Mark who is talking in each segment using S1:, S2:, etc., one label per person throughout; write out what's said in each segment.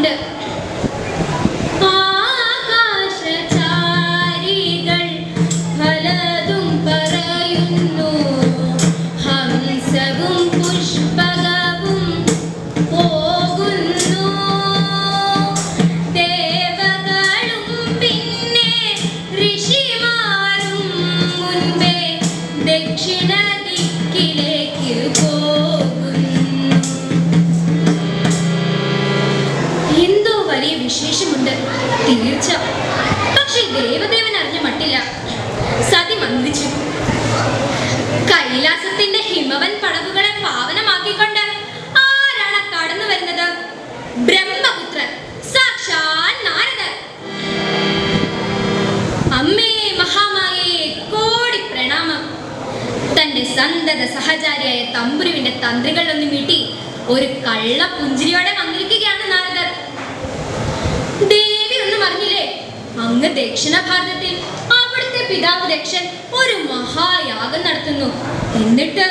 S1: പാട്ടുണ്ട്. ആകാശചാരികൾ പലതും പറയുന്നു, ഹംസവും പുഷ്പകവും പോകുന്നു, ദേവകളും പിന്നെ ഋഷിമാരും മുൻപേ ദക്ഷിണ ദിക്കിലേക്ക് പോകുന്നു. എന്തോ വലിയ വിശേഷമുണ്ട് തീർച്ച. പക്ഷെ ദേവദേവൻ അറിഞ്ഞ മട്ടില്ല. സതി മന്ത്രിച്ചു. കൈലാസത്തിന്റെ ഹിമവൻ പടവുകളെ പാവനമാക്കിക്കൊണ്ട് ആരാണ് കടന്നു വരുന്നത്? ബ്രഹ്മപുത്രൻ, സാക്ഷാൽ നാരദർ. അമ്മേ മഹാമായേ, കോടി പ്രണാമം. തന്റെ സന്തത സഹചാരിയായ തമ്പുരുവിന്റെ തന്ത്രികളിലൊന്ന് മീട്ടി ഒരു കള്ള പുഞ്ചിരിയോടെ വന്നിരിക്കുകയാണ് നാരദർ. ദേവി ഒന്നും അറിഞ്ഞില്ലേ? അങ്ങ് ദക്ഷിണ ഭാരതത്തിൽ അവിടുത്തെ പിതാവ് ദക്ഷൻ ഒരു മഹായാഗം നടത്തുന്നു. എന്നിട്ട്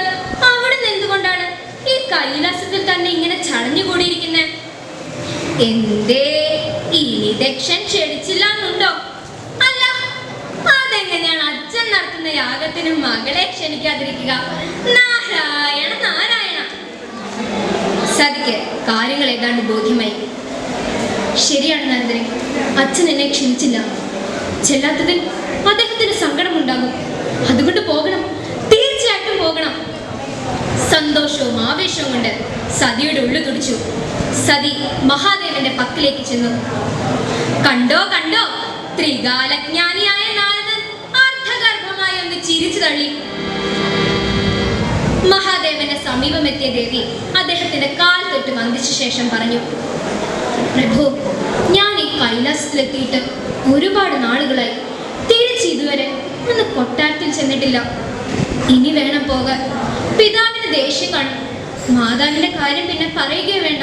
S1: അവിടുന്ന് എന്തുകൊണ്ടാണ് ഈ കൈലാസത്തിൽ തന്നെ ഇങ്ങനെ ചടഞ്ഞുകൂടിയിരിക്കുന്നത്? എന്തേ ഇനി ദക്ഷൻ ക്ഷണിച്ചില്ല എന്നുണ്ടോ? അല്ല, അതെങ്ങനെയാണ് അച്ഛൻ നടത്തുന്ന യാഗത്തിന് മകളെ ക്ഷണിക്കാതിരിക്കുക? നാരായണ നാരായണ. സതിക്ക് കാര്യങ്ങൾ ഏതാണ്ട് ബോധ്യമായി. ശരിയാണ് നാരദരെ, അച്ഛൻ എന്നെ ക്ഷണിച്ചില്ല. ചെല്ലാത്തതിൽ അദ്ദേഹത്തിന് സങ്കടമുണ്ടാകും. അതുകൊണ്ട് പോകണം, തീർച്ചയായിട്ടും പോകണം. സന്തോഷവും ആവേശവും കൊണ്ട് സതിയുടെ ഉള്ളു തുടിച്ചു. സതി മഹാദേവന്റെ പക്കലേക്ക് ചെന്നു. കണ്ടോ കണ്ടോ, ത്രികാലജ്ഞാനിയായ നാരദൻ അർത്ഥഗർഭമായി ഒന്ന് ചിരിച്ചു തള്ളി. മഹാദേവന്റെ സമീപമെത്തിയ ദേവി അദ്ദേഹത്തിന്റെ കാൽ തൊട്ട് വന്ദിച്ച ശേഷം പറഞ്ഞു, പ്രഭു, ഞാൻ ഈ കൈലാസത്തിലെത്തിയിട്ട് ഒരുപാട് നാളുകളായി. തിരിച്ച് ഇതുവരെ ഒന്ന് കൊട്ടാരത്തിൽ ചെന്നിട്ടില്ല. ഇനി വേണം പോകാൻ. പിതാവിന് ദേഷ്യം കാണും. മാതാവിന്റെ കാര്യം പിന്നെ പറയുകയേ വേണ്ട.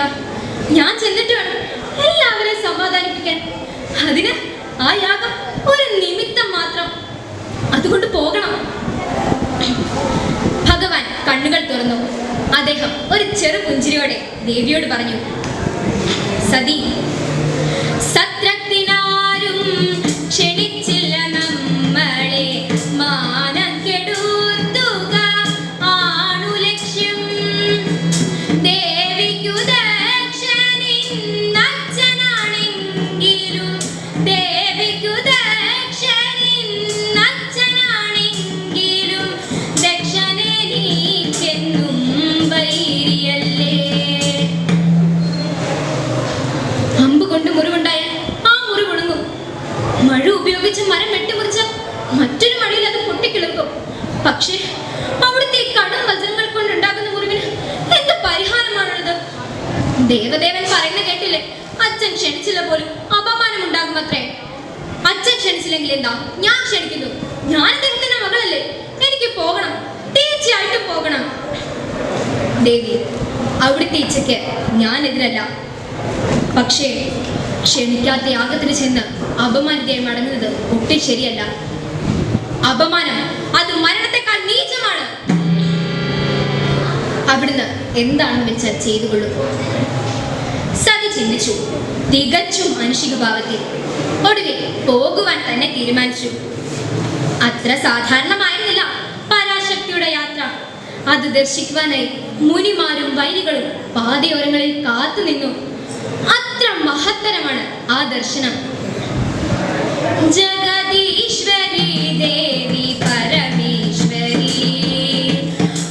S1: ഞാൻ ചെന്നിട്ട് വേണം എല്ലാവരെയും സമാധാനിപ്പിക്കാൻ. അതിന് ആ യാഗം ഒരു നിമിത്തം മാത്രം. അതുകൊണ്ട് പോകണം. ഭഗവാൻ കണ്ണുകൾ തുറന്നു. അദ്ദേഹം ഒരു ചെറു പുഞ്ചിരിയോടെ ദേവിയോട് പറഞ്ഞു, സതി, സത്രത്തിനാരും ക്ഷണിച്ചില്ല നമ്മളെ. മാനം കെടുത്തുക ആണു ലക്ഷ്യം. ദേവിക്കു ദക്ഷനിന്നച്ഛനാണെങ്കിലും, ദേവിക്കു ദക്ഷനിന്നച്ഛനാണെങ്കിലും ദക്ഷനെനിക്കെന്നും വൈരിയല്ലേ. മുറിവുണ്ടായ ആ മുറിവുണങ്ങും. മഴ ഉപയോഗിച്ച് മരം വെട്ടിമുറിച്ച മറ്റൊരു മഴയിൽ അത് പൊട്ടിക്കിളക്കും. പക്ഷേ അവിടുത്തെ കടും വചനങ്ങൾ കൊണ്ടുണ്ടാകുന്ന മുറിവിന് എന്ത് പരിഹാരമാണുള്ളത്? ദേവദേവൻ പറയുന്ന കേട്ടില്ലേ, അച്ഛൻ ക്ഷണിച്ചില്ല പോലും അപമാനം ഉണ്ടാകുമത്രേ. അച്ഛൻ ക്ഷണിച്ചില്ലെങ്കിൽ എന്താ, ഞാൻ ക്ഷണിക്കുന്നു. ഞാൻ അദ്ദേഹത്തിന്റെ മകളല്ലേ, എനിക്ക് പോകണം, തീർച്ചയായിട്ടും പോകണം. ദേവി, അവിടുത്തെ ഇച്ഛയ്ക്ക് ഞാൻ എതിരല്ല. പക്ഷേ ക്ഷണിക്കാത്ത യാഗത്തിന് ചെന്ന് അപമാനിതയായി മടങ്ങുന്നത് ഒട്ടും ശരിയല്ല. അപമാനം അത് മരണത്തെക്കാൾ നീചമാണ്. അവിടുന്ന് എന്താണെന്ന് വെച്ചാൽ ചെയ്തുകൊള്ളും. സതി ചിന്തിച്ചു, തികച്ചും മാനുഷിക ഭാവത്തിൽ. ഒടുവിൽ പോകുവാൻ തന്നെ തീരുമാനിച്ചു. അത്ര സാധാരണമായിരുന്നില്ല പരാശക്തിയുടെ യാത്ര. അത് ദർശിക്കുവാനായി മുനിമാരും വൈരികളും പാതയോരങ്ങളിൽ കാത്തുനിന്നു. അത്ര മഹത്തരമാണ് ആ ദർശനം. ജഗദീശ്വരി ദേവി പരമേശ്വരി,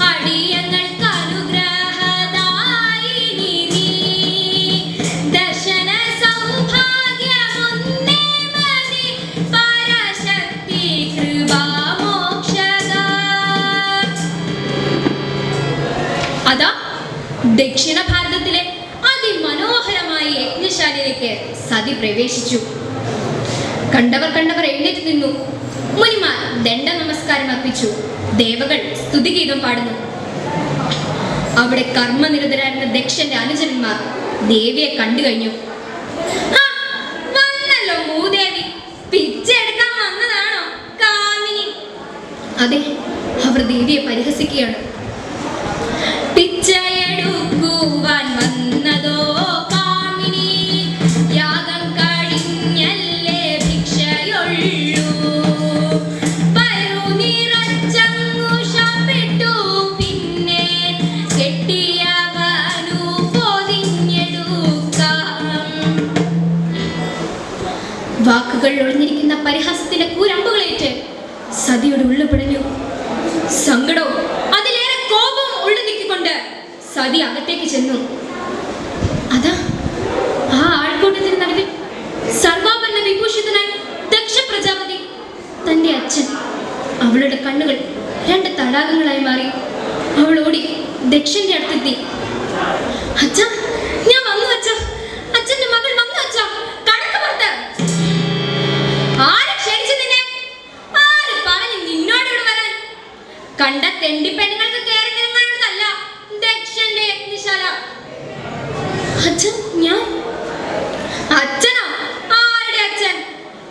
S1: അടിയങ്ങൾക്ക് അനുഗ്രഹദായിനി നീ. ദർശന സൗഭാഗ്യമൊന്നേ മതി, പരാശക്തി കൃപാമോക്ഷദ. അതാ ദക്ഷിണ ഭാരതത്തിലെ അതിമനോഹരമായ യജ്ഞശാലയിലേക്ക് സതി പ്രവേശിച്ചു. കണ്ടവർ എഴുന്നേറ്റ് നിന്നു. മുനിമാർ ദണ്ഡ നമസ്കാരം അർപ്പിച്ചു. ദേവകൾ സ്തുതിഗീതം പാടുന്നു. അവിടെ കർമ്മനിരതരായിരുന്ന ദക്ഷന്റെ അനുചരന്മാർ ദേവിയെ കണ്ടു കഴിഞ്ഞു. വന്നല്ലോ മൂദേവി, പിച്ചെടുക്കാൻ വന്നതാണോ കാമിനി? അതെ, അവർ ദേവിയെ പരിഹസിക്കുകയാണ്. പിച്ചയെടുക്കുവാൻ വന്നതോ കാമിനി, വാക്കുകളിൽ ഒളിഞ്ഞിരിക്കുന്ന പരിഹാസത്തിന്റെ കൂരമ്പുകളേറ്റ് സതിയുടെ ഉള്ളു പിടഞ്ഞു. സങ്കടവും അതിലേറെ കോപവും ഉള്ളു നീക്കിക്കൊണ്ട് സതി അകത്തേക്ക് ചെന്നു. അതാ ആ ആൾക്കൂട്ടത്തിന് നടുവിൽ സർവാഭരണ വിഭൂഷിതനായി ദക്ഷ പ്രജാപതി, തന്റെ അച്ഛൻ. അവളുടെ കണ്ണുകൾ 2 തടാകങ്ങളായി മാറി. അവൾ ഓടി ദക്ഷന്റെ അടുത്തെത്തി. അച്ഛാ, ഞാൻ വന്നു അച്ഛാ, അച്ഛന്റെ മകൾ വന്നു അച്ഛാ, കടക്ക് പുറത്ത്. ആര് ക്ഷണിച്ചു നിന്നെ? ആര് പറഞ്ഞു നിന്നോട് ഇവിടെ വരാൻ? കണ്ട തെണ്ടി പെണ്ണുങ്ങൾക്ക് കയറി തിരങ്ങാനുള്ളതല്ല ദക്ഷന്റെ യജ്ഞശാല. അച്ഛൻ, ഞാൻ അച്ഛനോ? ആരുടെ അച്ഛൻ?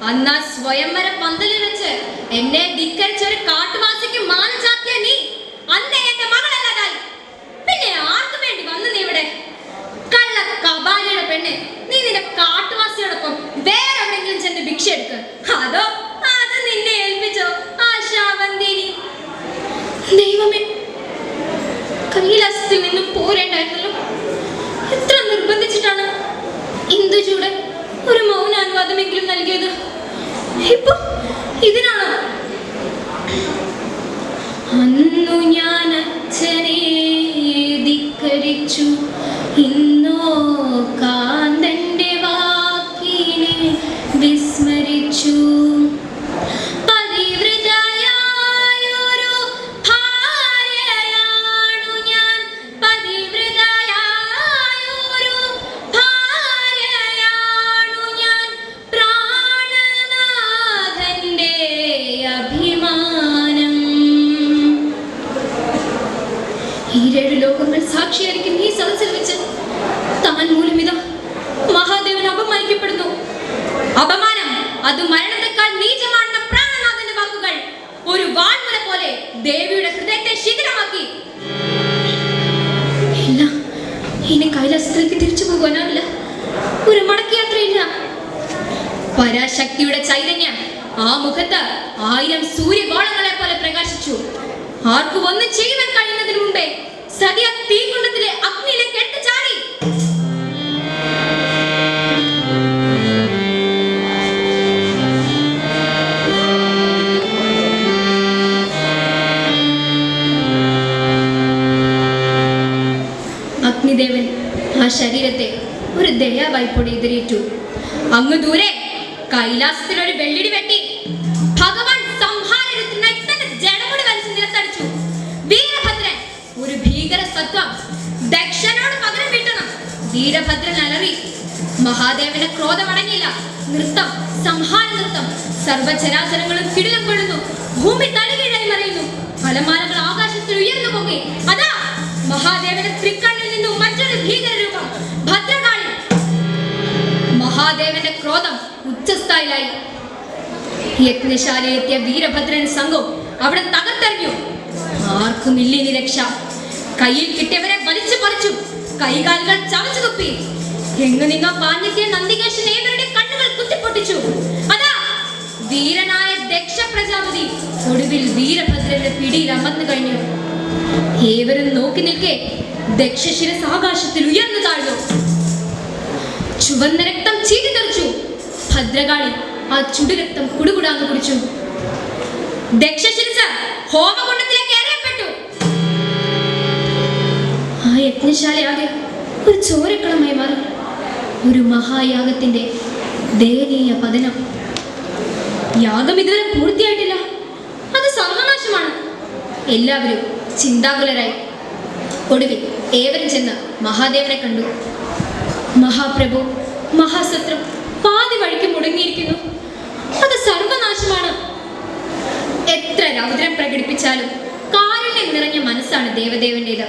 S1: അന്നാ സ്വയംവര പന്തലിൽ വെച്ച് എന്നെ ധിക്കരിച്ച ഒരു കാട്ടുവാസിക്ക് മാനം ചാത്തിയ നീ അന്നേ എന്റെ മകളല്ലാതായി. പിന്നെ ആർക്കു വേണ്ടി വന്നു നീ ഇവിടെ? കള്ള കബാലിയുടെ പെണ്ണ്, നീ നിന്റെ കാട്ടുവാസിയോടൊപ്പം വേറെ എവിടെയെങ്കിലും ചെന്ന് ഭിക്ഷ എടുക്ക്. അതോ അത് നിന്നെ ഏൽപ്പിച്ചോ ആശാവന്തിനി? ദൈവമേ, കൈലാസത്തിൽ നിന്നും പോരേണ്ടായിരുന്നല്ലോ. എത്ര നിർബന്ധിച്ചിട്ടാണ് ഇന്ദുചൂട് ഒരു മൗനാനുവാദമെങ്കിലും നൽകിയത്. ഇപ്പൊ ഇതിനാണോ? അന്നു ഞാൻ അച്ഛനെ ധിക്കരിച്ചു, ഇന്നോ കാന്തന്റെ വാക്കിനെ വിസ്മരിച്ചു. സാക്ഷിയായിരിക്കും ഈ സദസ്സിൽ വെച്ച് താൻ മൂലം ഇതാ മഹാദേവൻ അപമാനിക്കപ്പെടുന്നു. അപമാനം അത് മരണത്തെക്കാൾ നീചമാണെന്ന പ്രാണനാഥന്റെ വാക്കുകൾ ഒരു വാൾമുന പോലെ ദേവിയുടെ ഹൃദയത്തെ ശിഥിലമാക്കി. ഇല്ല, ഇനി കൈലാസത്തിലേക്ക് തിരിച്ചു പോകാനാവില്ല. ഒരു മടക്കയാത്രയില്ല. പരാശക്തിയുടെ ചൈതന്യം ആ മുഖത്ത് 1000 സൂര്യഗോളങ്ങളെ പോലെ പ്രകാശിച്ചു. ആർക്കും ഒന്നും ചെയ്യുവാൻ കഴിയുന്നതിന് മുമ്പേ സതി ആ തീകുണ്ടത്തിലെ അഗ്നിയിലേക്ക് എടുത്തു ചാടി. അഗ്നിദേവൻ ആ ശരീരത്തെ ഒരു ദയാവായ്പോടെ എതിരേറ്റു. അങ്ങ് ദൂരെ കൈലാസത്തിൽ ഒരു വെള്ളിടി വെട്ടി ഭഗവാൻ സംഹാരത്തിനായി തന്റെ ജഡമുടി വലിച്ചു നിലത്തടിച്ചു. വീരഭദ്രൻ ഒരു ഭീകര സത്വം ദക്ഷനോട് പകരം വീട്ടണം. വീരഭദ്രൻ അലറി. മഹാദേവന്റെ ക്രോധം അടങ്ങിയില്ല. നൃത്തം, സംഹാര നൃത്തം. സർവചരാചരങ്ങളും കിടിലം കൊള്ളുന്നു. ഭൂമി തലകീഴായി മറിയുന്നു. അലമാലകൾ ആകാശത്തിൽ ഉയർന്നു പോകെ. അതാ മഹാദേവന്റെ തൃക്കണ്ണിൽ നിന്നും മറ്റൊരു ഭീകര രൂപം, ഭദ്രകാളി. മഹാദേവന്റെ ക്രോധം ഉച്ചസ്ഥായിലായി. യജ്ഞശാലയിലെത്തിയ വീരഭദ്രൻ സംഘവും അവിടെ തകർത്തെറിഞ്ഞു. ആർക്കും ഇല്ലിനി രക്ഷ. കയ്യിൽ കിട്ടിയവരെ വലിച്ചു പറിച്ചു. കൈകാലുകൾ ചവച്ചു തുപ്പി. എങ്ങു നിന്നോ പാഞ്ഞെത്തിയ നന്ദികേശൻ ഏവരുടെ കണ്ണുകൾ കുത്തിപ്പൊട്ടിച്ചു. അതാ വീരനായ ദക്ഷ പ്രജാപതി ഒടുവിൽ വീരഭദ്രന്റെ പിടിയിൽ അമർന്നു കഴിഞ്ഞു. ഏവരും നോക്കി നിൽക്കെ ദക്ഷശിരസ് ആകാശത്തിൽ ഉയർന്നു താഴ്ന്നു. ചുവന്ന രക്തം ചീറ്റിത്തെറിച്ചു. ഭദ്രകാളി ആ ചുടുരക്തം കുടുകുടാന്ന് കുടിച്ചു. ദക്ഷശിരസ് ഹോമകുണ്ടത്തിലേക്ക് എറിയപ്പെട്ടു. ആ യജ്ഞശാലയാകെ ഒരു ചോരക്കളമായി മാറി. ഒരു മഹായാഗത്തിന്റെ ദയനീയ പതനം. യാഗം ഇതുവരെ പൂർത്തിയായിട്ടില്ല. അത് സർവനാശമാണ്. എല്ലാവരും ചിന്താകുലരായി. ഒടുവിൽ ഏവരും ചെന്ന് മഹാദേവനെ കണ്ടു. മഹാപ്രഭു, മഹാസത്രം പാതി വഴിക്ക് മുടങ്ങിയിരിക്കുന്നു. അത് സർവനാശമാണ്. എത്ര രൗദ്രം പ്രകടിപ്പിച്ചാലും കാരുണ്യം നിറഞ്ഞ മനസ്സാണ് ദേവദേവന്റേത്.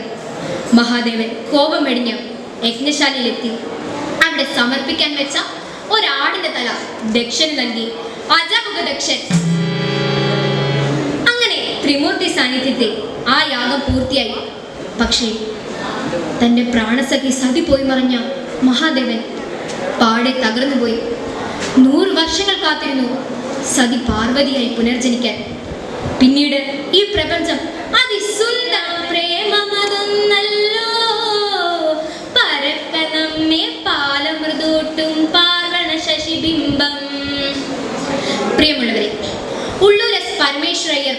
S1: മഹാദേവൻ കോപം വെടിഞ്ഞ് യജ്ഞശാലയിലെത്തി. അവിടെ സമർപ്പിക്കാൻ വെച്ച ഒരാടിന്റെ തല ദക്ഷന് നൽകി. അജമുഖ ദക്ഷൻ. അങ്ങനെ ത്രിമൂർത്തി സാന്നിധ്യത്തിൽ ആ യാഗം പൂർത്തിയായി. പക്ഷേ തന്റെ പ്രാണസഖി സതി പോയി മറിഞ്ഞ മഹാദേവൻ പാടെ തകർന്നുപോയി. 100 വർഷങ്ങൾ കാത്തിരുന്നു സതി പാർവതിയായി പുനർജനിക്കാൻ. പിന്നീട് ഈ പ്രപഞ്ചം അതിസുന്ദര പ്രേമമതൊന്നല്ലോ, പരപ്പ നമ്മെ പാലമൃദൂട്ടും പാർവണ ശശിബിംബം.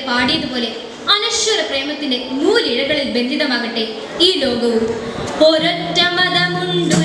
S1: പാടിയതുപോലെ അനശ്വര പ്രേമത്തിന്റെ നൂലിഴകളിൽ ബന്ധിതമാകട്ടെ ഈ ലോകവും. ഒരൊറ്റ മതമുണ്ടു